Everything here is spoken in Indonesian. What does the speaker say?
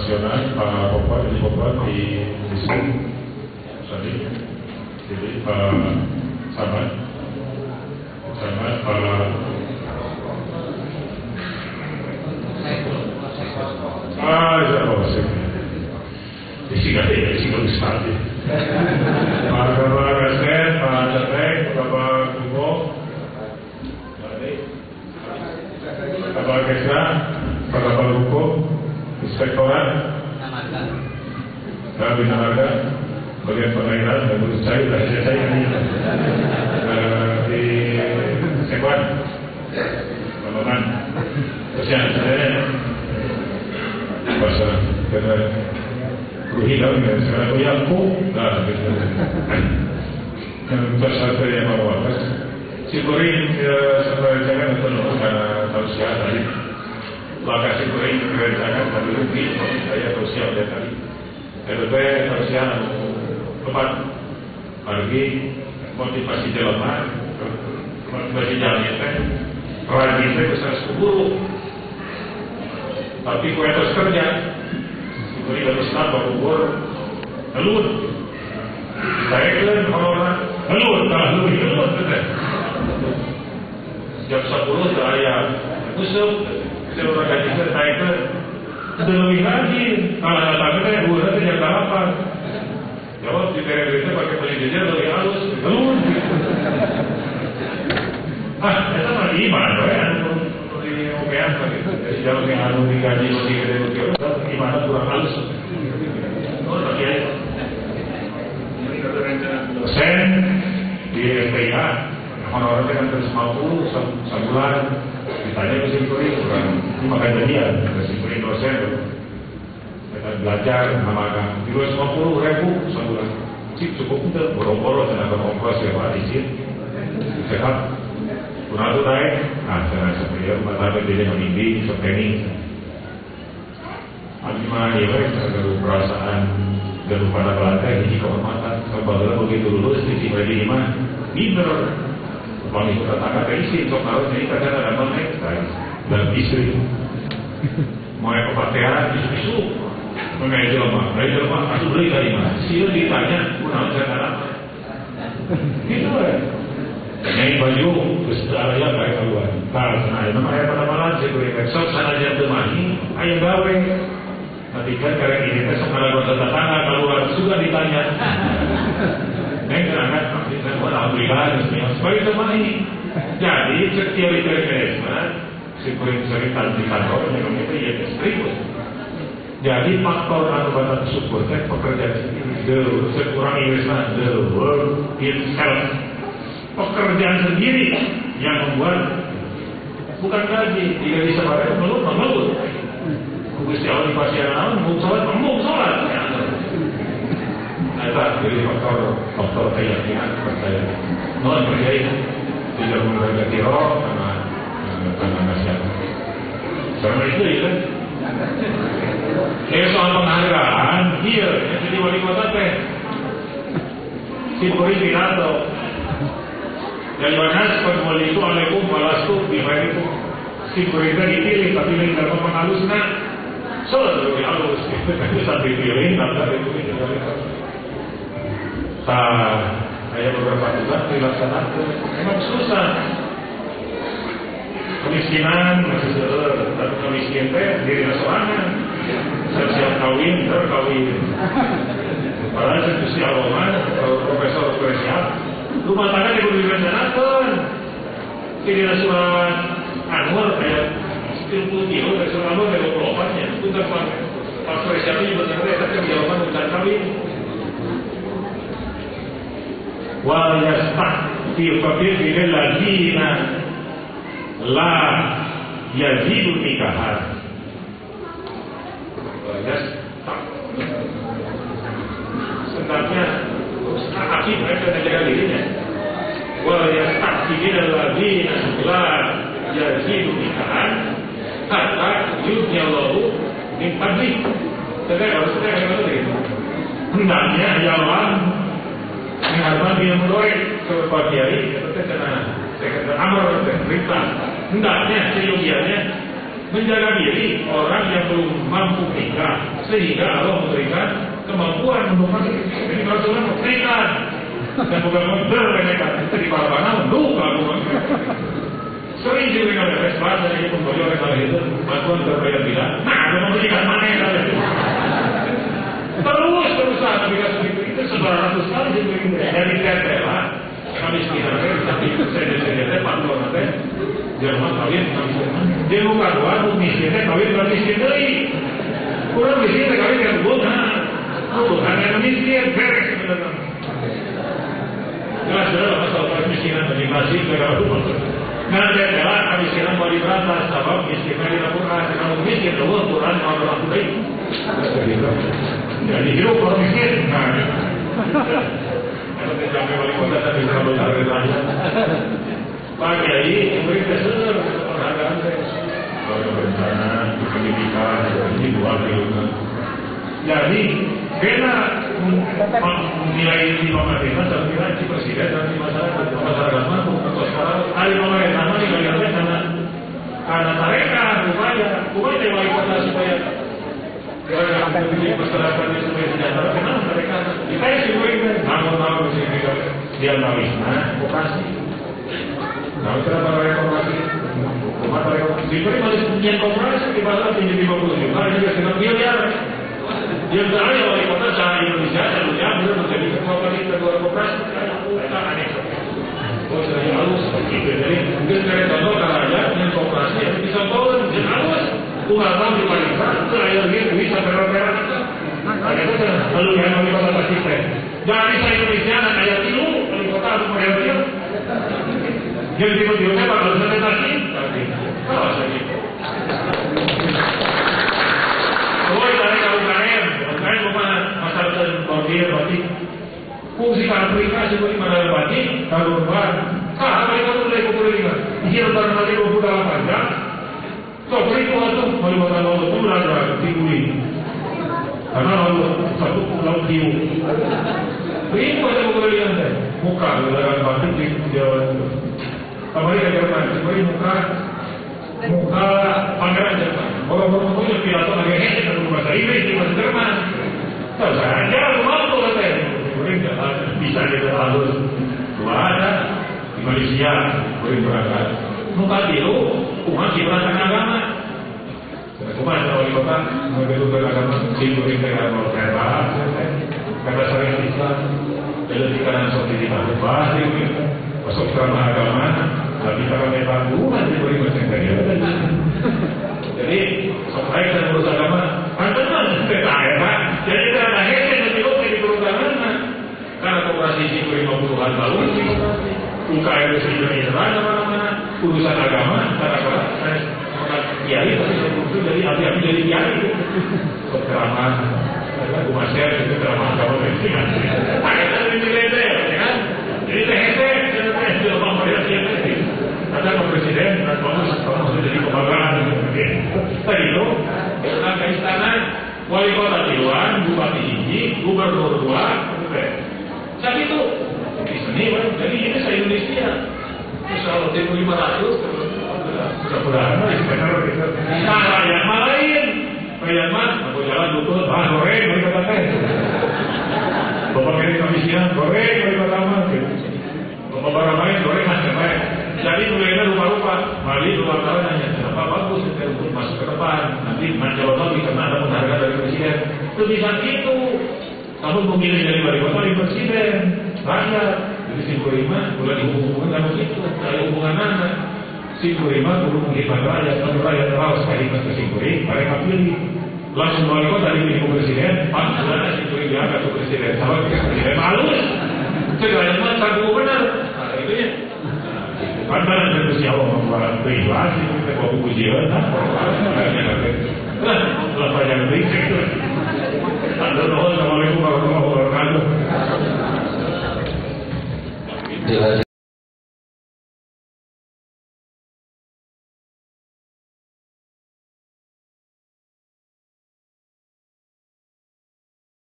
nasional Pak Popon di sini, jadi Pak Samad Pak isi Ustaz Pak Kabar Rasen, Pak Cetek, Bapak Kubo, Bapak Kesra, Pak Bapak Hukum, Inspektorat, Bina Marga, bagian pengairan, dan menurut saya sudah selesai ini di Sekwan, Bapak Kesian saya bahasa kena hilang dan sekarang aku dah gitu. Bahasa saya yang bawa Sikurin sampai jangan penuh karena tausiah tadi. Maka Sikurin kerjakan tadi rugi saya tausiah dia tadi. Lebih tausiah tepat pergi motivasi jelema motivasi jalannya teh rajin teh besar seburu. Tapi kue terus kerja. Ini dari Islam berkubur halun saya kan orang halun betul jam 10 saya usuk saya orang gaji saya itu lebih lagi kalau datang saya bulan jam 8 jawab di daerah pakai pelindungnya lebih halus halun itu mah iman ya di okean jadi kalau yang halus digaji lebih gede gimana kurang halus dosen di FPIH honornya kan terus 50 sebulan ditanya ke Sikurin kurang makan jadian ke Sikurin dosen kita belajar namakan 250.000 sebulan sih cukup itu boro-boro tenaga ongkos ya Pak izin sehat kurang itu naik saya seperti matanya dia membimbing training Agima ya, garu perasaan garu pada belakang ini kehormatan. Kalau begitu lulus di bagi iman, bener. Kalau itu tetangga keisi, sok harus ini kadang ada menek, dan istri. Mau yang kepatean isu-isu, mengenai jelma, asal beli dari mana? Siapa ditanya, pun saya ngarap. Gitu ya. Nyai baju, terus ada yang baik keluar. Nah, namanya pada malam sih gue sok sana aja temani, ayo gawe. Nanti kan karena ini kita sekarang bertetangga keluar juga ditanya. Karena alhamdulillah sebagai teman ini. Jadi setiap mekanisme Sikurin cerita di kantor memang itu ya serius. Jadi faktor anggota syukur pekerjaan ini sekurang Inggrisnya the world itself. Pekerjaan sendiri yang membuat bukan gaji jika bisa bayar melut. Gusti Allah di pasien mau sholat. Nah, jadi faktor keyakinan percaya. Non percaya tidak menurut tiro karena nasihat. Karena itu ya kan. Soal penghargaan, dia yang jadi wali kota teh. Sikurin pidato. Yang mana wali itu alaikum walastu bihairikum. Sikurin dipilih tapi ini dalam penghalusnya. Soal lebih halus, itu sampai pilih, nanti itu saya beberapa tugas dilaksanakan, memang susah. Kemiskinan masih seru, tapi kemiskin teh diri sorangan, siap kawin, terkawin. Padahal institusi aroman, profesor siap, rumah tangga dilaksanakan. Kini surat anwar kayak putih, dari surat anwar kayak 24-nya. Bukan Pak Presiden juga ternyata tapi jawaban bukan kawin. Wal yastaqfir bil ladina la yazidu nikahan. Sebenarnya aktif mereka menjaga dirinya. Wal yastaqfir bil ladina la yazidu nikahan. Hatta yudnyallahu min fadli. Saya harus katakan begitu. Hendaknya Allah mengharapkan dia mendoai kepada kiai, kita kena amar perintah. Hendaknya seyogianya menjaga diri orang yang belum mampu nikah, sehingga Allah memberikan kemampuan untuk jadi Rasulullah memberikan dan bukan memberikan di mana luka sering juga kalau ada bahasa yang pun boleh kalau itu bantuan berbeda-beda. Nah, ada memberikan mana yang ada terus itu seberapa kali dari tela kami sekitar tapi saya faktor nanti Jerman kawin dia buka dua miskinnya kawin berarti miskin lagi kurang miskin kawin yang bukan bukan yang miskin beres sebenarnya jelas masalah kemiskinan bagi masjid negara rumah nah dia adalah kemiskinan bagi berata sebab miskinnya di Al-Quran kalau miskin Al-Quran orang baik jadi hidup orang miskin nah kalau kita sampai wali kota tapi bisa besar rakyat Pak Kiai memberi keser penghargaan kalau berencana pendidikan ini dua triliun jadi beda nilai di pemerintah dan nilai di presiden dan di masyarakat mah untuk sekarang hari pemerintah mah dikaliannya karena mereka upaya wali kota supaya masyarakatnya supaya sejahtera kenapa mereka kita sih namun dia nawisna operasi nah kenapa mereka operasi diberi masih punya operasi di pasar tinggi 50 juta juga dengan miliar dia bilang ya wali kota secara Indonesia selalunya benar menjadi ketua panitia operasi mereka aneh saya halus seperti itu jadi mungkin saya contoh karena dengan operasi yang bisa bawa dan halus ulang di panitia terakhir dia bisa berat-berat lalu yang wali kota persisten dari saya Indonesia dan ayat itu wali kota harus merealisir yang tiba-tiba bakal presentasi tapi kalau saya gitu kain bukan masyarakat bordir berarti fungsi aplikasi bagi mana berarti kalau bukan apa itu boleh populer dia lebar nanti 28 jam so beri waktu melibatkan waktu itu berada tinggi karena lalu satu pulau tiu beri waktu populer yang ada muka lebaran batik di kembali ke Jerman beri muka pangeran Jerman orang-orang punya pidato agak hebat dalam bahasa Inggris di bahasa Jerman tahu saja mampu katanya bisa kita halus ada di Malaysia boleh berangkat muka itu umat diperangkat agama umat wali kota begitu beragama diberi negara Eropa kata syariat Islam jadi kanan seperti itu bahas masuk kerana agama tapi kalau memang umat diberi macam jadi sampai kita urus agama pantenan kita Pak jadi karena heke lebih oke di perusahaan karena koperasi itu 50-an tahun UKM Indonesia mana-mana urusan agama cara kiai tapi itu jadi api-api jadi kiai ceramah umat saya itu ceramah agama penting akhirnya lebih kan jadi heke itu apa ada presiden dan kamu jadi kebanggaan tadi itu datang ke istana wali kota Tiluan, bupati ini, gubernur 2 saat itu di sini jadi ini saya Indonesia kalau 1.500 mudah-mudahan benar gitu nah rakyat lain rakyat mah aku jalan lutut goreng wali kota teh bapak kiri komisian goreng wali kota mah bapak barang lain goreng macam baik jadi mulainya rupa-rupa mali luar tanahnya kenapa bagus kita untuk masuk ke depan nanti menjawab lagi karena ada penghargaan dari presiden itu bisa gitu namun pemilih dari wali kota di presiden rakyat jadi Simkurima boleh dihubungkan dengan begitu ada hubungan anak Simkurima perlu menghebat rakyat kalau rakyat harus kaitan ke Simkurima mereka pilih langsung wali kota dipilih presiden pak sudah Simkurima diangkat ke presiden sama presiden halus segala macam benar nah itu ya Padahal ada siapa membuat privasi kita bawa ujian, lepas yang berisik tu. Assalamualaikum warahmatullahi wabarakatuh.